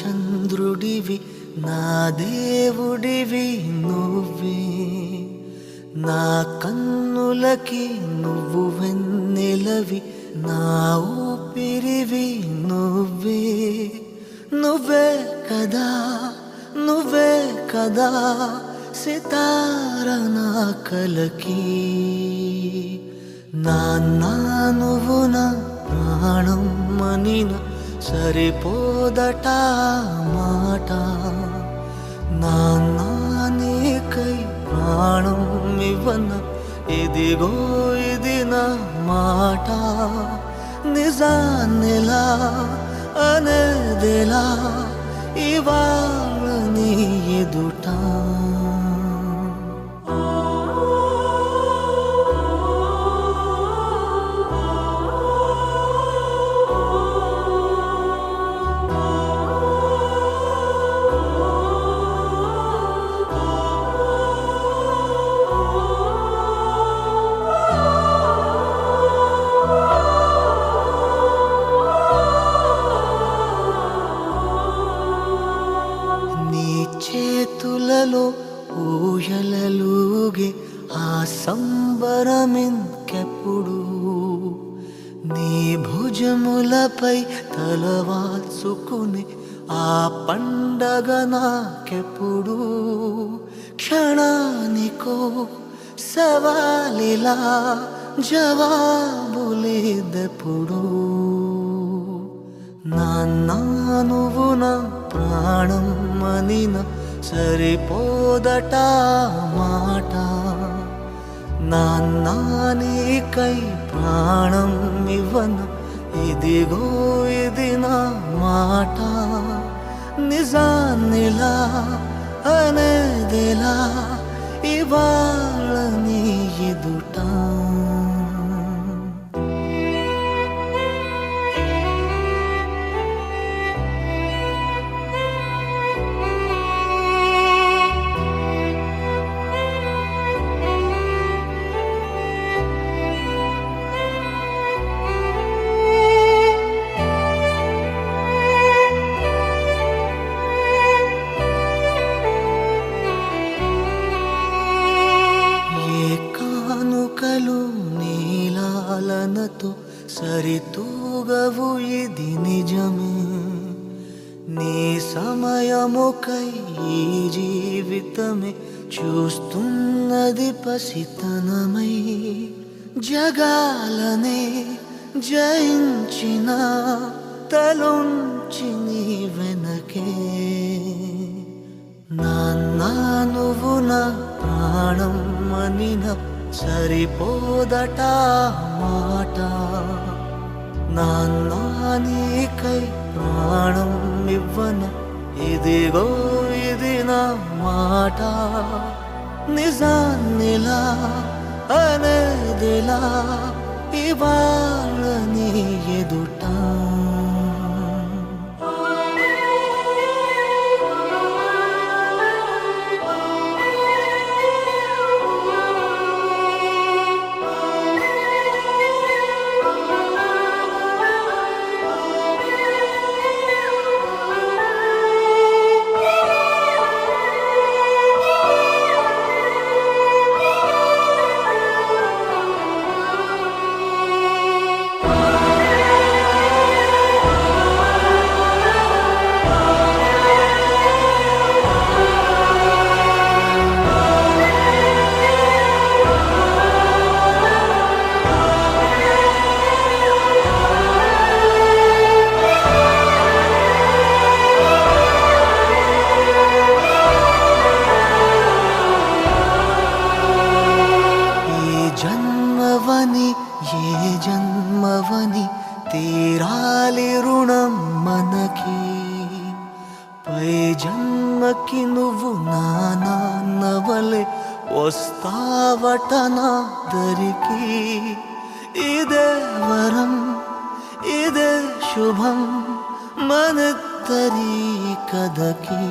చంద్రుడివి నా దేవుడివి నువ్వే, నా కన్నులకి నువ్వు వెన్నెలవి, నా ఊపిరివి నువ్వే. నువ్వే కదా, నువ్వే కదా సితార నా కలకి. నాన్న నువ్వు నా ప్రాణం మనిన సరిపోదట మాట. నాన్న నీకై ప్రాణం ఇవ్వన ఇదిగో ఇది నా మాట. నిజాన్నిలా అనేదిలా ఇవాళ నీ ఎదుట. చేతులలో ఊయలలుగే ఆ సంబరమింకెప్పుడు, నీ భుజములపై తలవాల్చుకుని ఆ పండగ నాకెప్పుడు. క్షణానికో సవాలిలా జవాబులేదెప్పుడు. నాన్న నువ్వు నా ప్రాణం మనిన సరిపోదట మాట. నాన్న నీకై ప్రాణం ఇవ్వన ఇదిగో ఇది నా మాట. నిజాన్నిలా అనేదిలా ఇవాళ నీ ఎదుట. నీలాలనతో సరితూగవు ఇది నిజమే. నీ సమయముకై ఈ జీవితమే చూస్తున్నది పసితనమై. జగాలనే జయించిన తలొంచి నీ వెనకే. నాన్న నువ్వు నా ప్రాణం మనిన సరిపోదట మాట. నాన్న నీకై ప్రాణం ఇవ్వన ఇదిగో ఇది నా మాట. నిజాన్నిలా అనేదిలా ఇవాళ నీ ఎదుట. ఏ జన్మవని తీరాలి రుణం మనకి. పై జన్మకి నువ్వు నా నాన్నవలే వస్తావట నా దరికి. ఇదే వరం ఇదే శుభం మనిద్దరి కథకి.